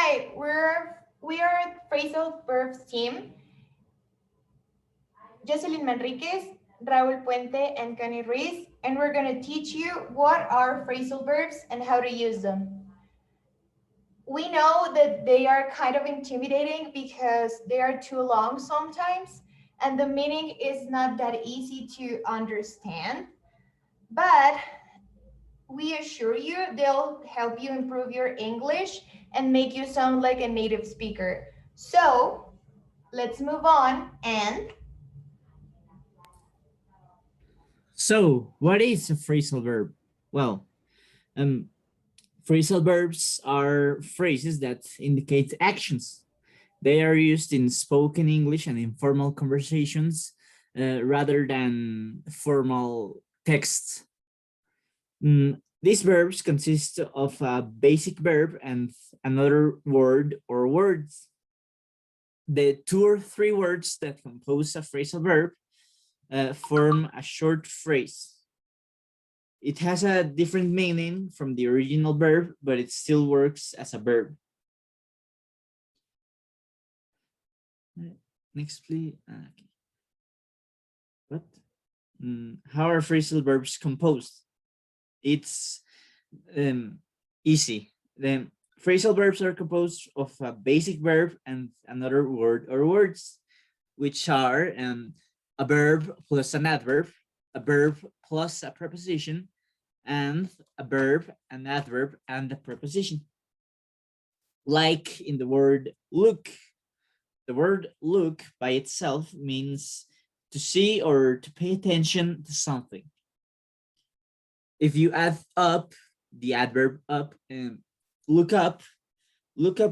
Hi, we are phrasal verbs team. Jocelyn Manriquez, Raúl Puente, and Connie Ruiz, and we're going to teach you what are phrasal verbs and how to use them. We know that they are kind of intimidating because they are too long sometimes, and the meaning is not that easy to understand, but we assure you they'll help you improve your English and make you sound like a native speaker. So let's move on and So, what is a phrasal verb? Well, um, phrasal verbs are phrases that indicate actions. They are used in spoken English and informal conversations rather than formal texts. These verbs consist of a basic verb and another word or words. The two or three words that compose a phrasal verb form a short phrase. It has a different meaning from the original verb, but it still works as a verb. Next, please. Okay. What? How are phrasal verbs composed? It's easy. The phrasal verbs are composed of a basic verb and another word or words, which are a verb plus an adverb, a verb plus a preposition, and a verb, an adverb, and a preposition. Like in the word look. The word look by itself means to see or to pay attention to something. If you add up the adverb up and look up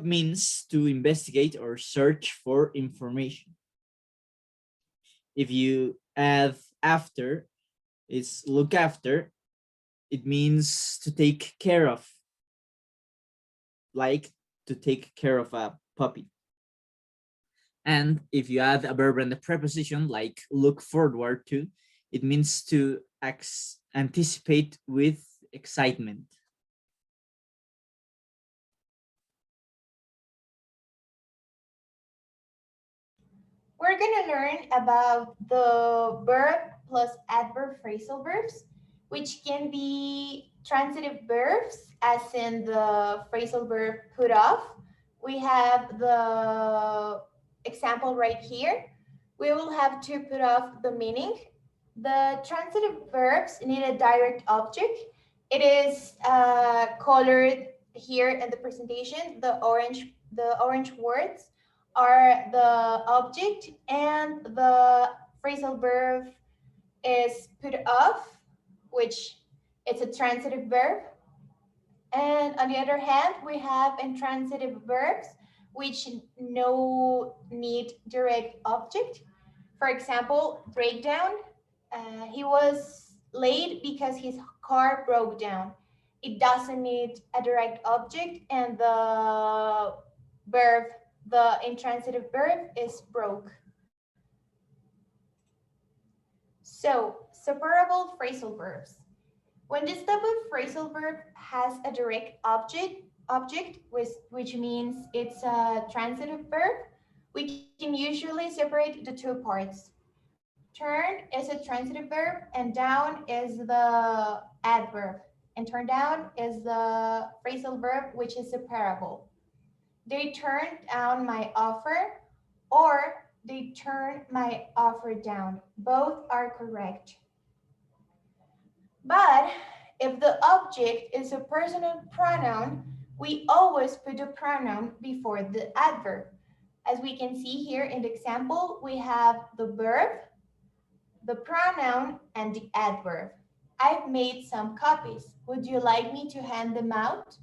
means to investigate or search for information. If you add after, it's look after, it means to take care of, like to take care of a puppy. And if you add a verb and a preposition like look forward to, it means to anticipate with excitement. we're going to learn about the verb plus adverb phrasal verbs, which can be transitive verbs, as in the phrasal verb put off. We have the example right here. We will have to put off the meaning. The transitive verbs need a direct object. It is colored here in the presentation. The orange words are the object, and the phrasal verb is put off, which it's a transitive verb. And on the other hand, we have intransitive verbs, which no need direct object. For example, breakdown. He was late because his car broke down. It doesn't need a direct object, and verb, the intransitive verb is broke. So, separable phrasal verbs. When this type of phrasal verb has a direct which means it's a transitive verb, we can usually separate the two parts. Turn is a transitive verb, and down is the adverb. And turn down is the phrasal verb, which is separable. They turned down my offer, or they turned my offer down. Both are correct. But if the object is a personal pronoun, we always put the pronoun before the adverb. As we can see here in the example, we have the verb, the pronoun, and the adverb. I've made some copies. Would you like me to hand them out?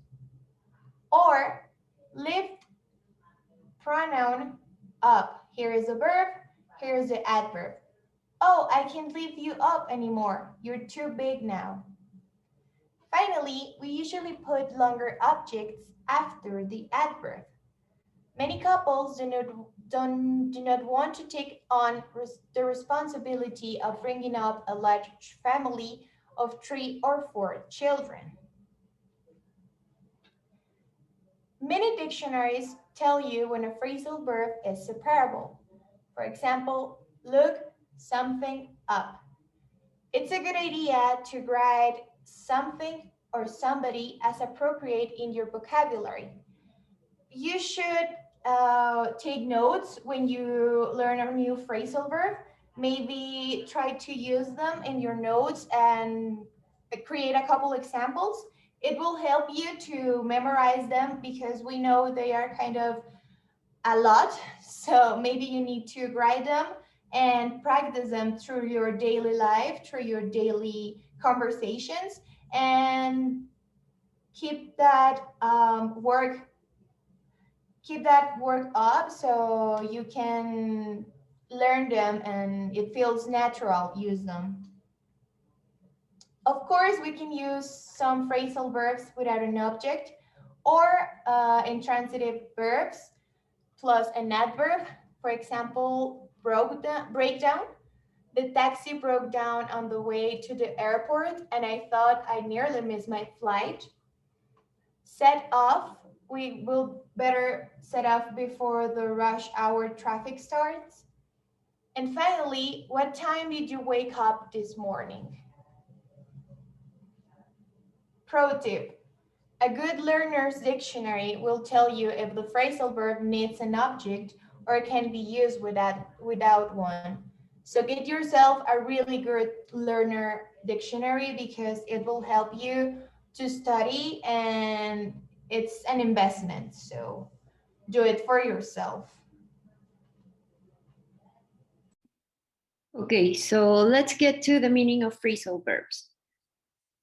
Or lift pronoun up. Here is a verb, here is the adverb. Oh, I can't lift you up anymore. You're too big now. Finally, we usually put longer objects after the adverb. Many couples do not want to take on the responsibility of bringing up a large family of 3 or 4 children. Many dictionaries tell you when a phrasal verb is separable. For example, look something up. It's a good idea to write something or somebody as appropriate in your vocabulary. You should take notes when you learn a new phrasal verb. Maybe try to use them in your notes and create a couple examples. It will help you to memorize them because we know they are kind of a lot. So maybe you need to write them and practice them through your daily life, through your daily conversations, and keep that work keep that work up so you can learn them and it feels natural use them. Of course, we can use some phrasal verbs without an object or intransitive verbs plus an adverb. For example, breakdown. The taxi broke down on the way to the airport and I thought I nearly missed my flight. Set off. We will better set off before the rush hour traffic starts. And finally, what time did you wake up this morning? Pro tip. A good learner's dictionary will tell you if the phrasal verb needs an object or can be used without one. So get yourself a really good learner dictionary because it will help you to study and it's an investment. So do it for yourself. Okay, so let's get to the meaning of phrasal verbs.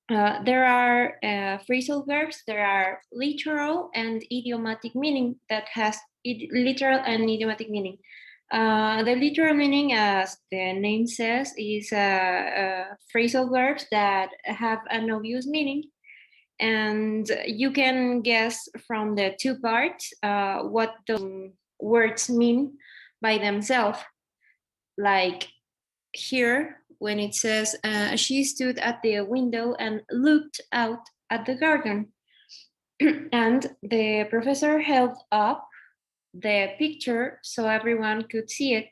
There are phrasal verbs, there are literal and idiomatic meaning that has literal and idiomatic meaning. The literal meaning, as the name says, is phrasal verbs that have an obvious meaning. And you can guess from the two parts what the words mean by themselves. Like here, when it says, she stood at the window and looked out at the garden. And the professor held up the picture so everyone could see it.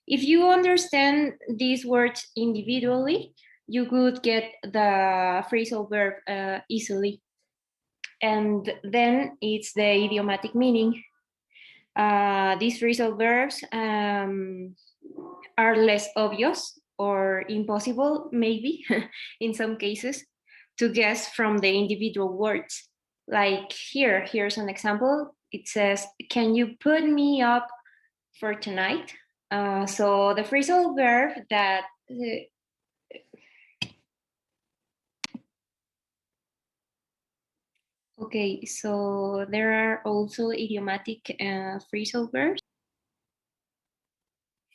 If you understand these words individually, you could get the phrasal verb easily. And then it's the idiomatic meaning. These phrasal verbs are less obvious or impossible, maybe, in some cases, to guess from the individual words. Like here's an example. It says, can you put me up for tonight? So the phrasal verb that okay, so there are also idiomatic phrasal verbs.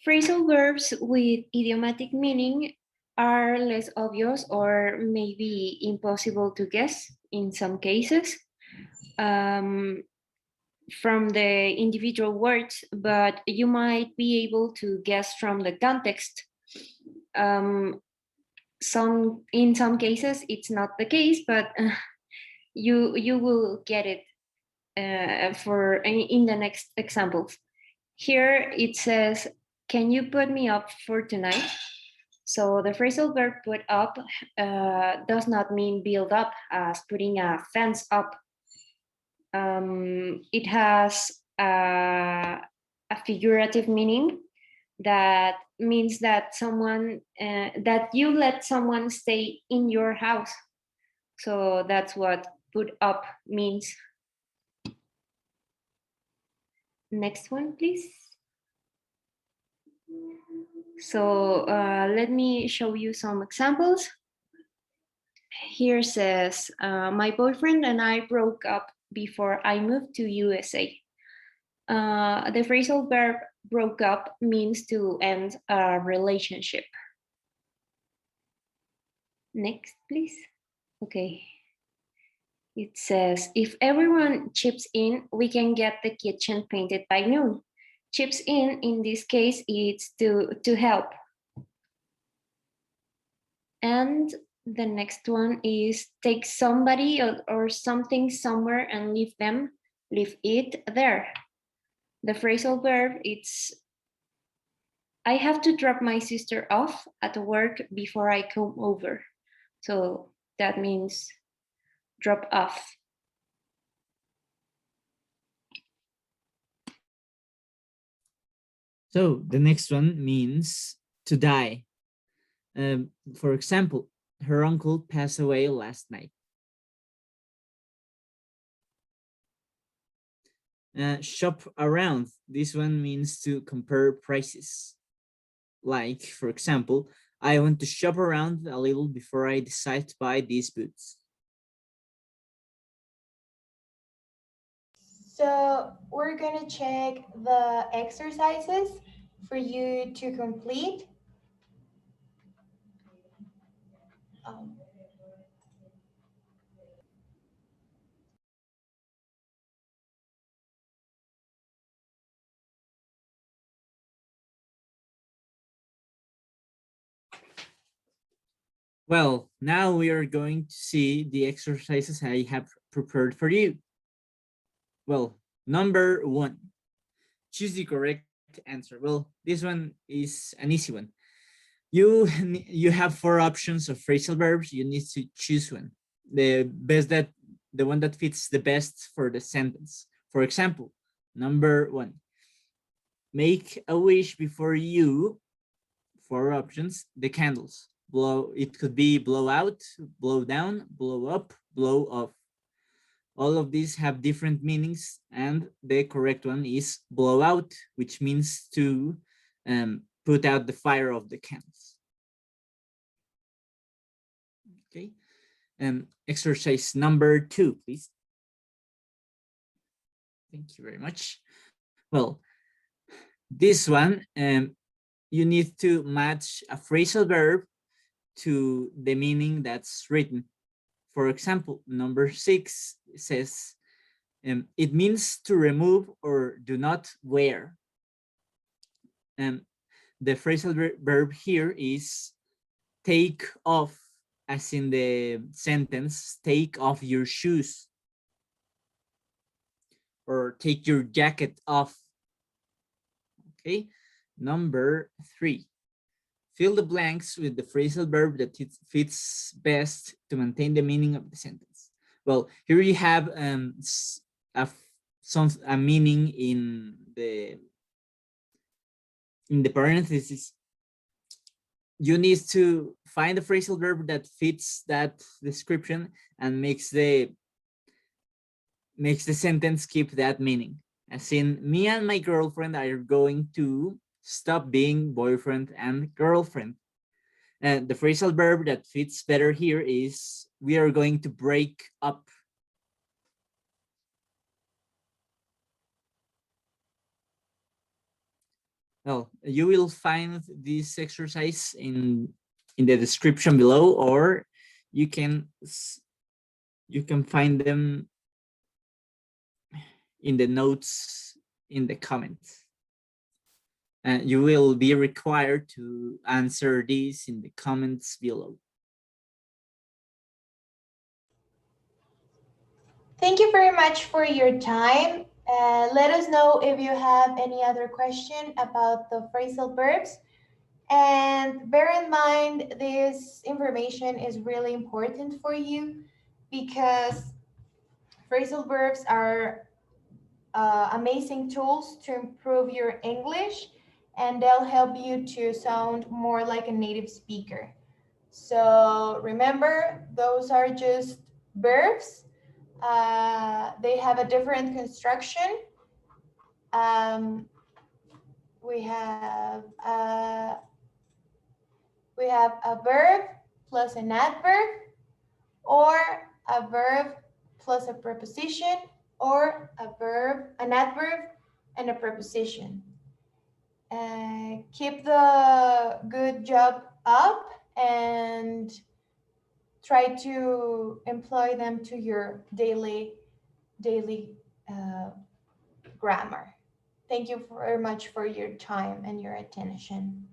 Phrasal verbs with idiomatic meaning are less obvious or maybe impossible to guess in some cases from the individual words, but you might be able to guess from the context. In some cases, it's not the case, but you will get it for in the next examples. Here it says, can you put me up for tonight? So the phrasal verb put up does not mean build up as putting a fence up. It has a figurative meaning that means that that you let someone stay in your house. So that's what put up means. Next one, please. So let me show you some examples. Here says, my boyfriend and I broke up before I moved to USA. The phrasal verb broke up means to end a relationship. Next, please. Okay. It says, if everyone chips in, we can get the kitchen painted by noon. Chips in this case, it's to help. And the next one is take somebody or something somewhere and leave them. leave it there. The phrasal verb, it's I have to drop my sister off at work before I come over. So that means drop off. So the next one means to die. For example, her uncle passed away last night. Shop around. This one means to compare prices. Like, for example, I want to shop around a little before I decide to buy these boots. So we're gonna check the exercises for you to complete. Um, Well, now we are going to see the exercises I have prepared for you. Well, number 1, choose the correct answer. Well, this one is an easy one. You have 4 options of phrasal verbs. You need to choose one. The one that fits the best for the sentence. For example, number 1, make a wish before you, 4 options, the candles. It could be blow out, blow down, blow up, blow off. All of these have different meanings, and the correct one is blow out, which means to put out the fire of the candles. Okay. Exercise number 2, please. Thank you very much. Well, this one, you need to match a phrasal verb to the meaning that's written. For example, number 6 says, it means to remove or do not wear. The phrasal verb here is take off, as in the sentence, take off your shoes, or take your jacket off. Okay, number 3, fill the blanks with the phrasal verb that fits best to maintain the meaning of the sentence. Well, here you have a meaning in the parentheses. You need to find the phrasal verb that fits that description and makes the sentence keep that meaning. As in, me and my girlfriend are going to stop being boyfriend and girlfriend. And the phrasal verb that fits better here is we are going to break up. Well, you will find this exercise in the description below, or you can find them in the notes in the comments. And you will be required to answer these in the comments below. Thank you very much for your time. Let us know if you have any other question about the phrasal verbs. And bear in mind, this information is really important for you because phrasal verbs are amazing tools to improve your English, and they'll help you to sound more like a native speaker. So remember, those are just verbs. They have a different construction. Um, we have uh, we have a verb plus an adverb, or a verb plus a preposition, or an adverb and a preposition. Keep the good job up and try to employ them to your daily grammar. Thank you very much for your time and your attention.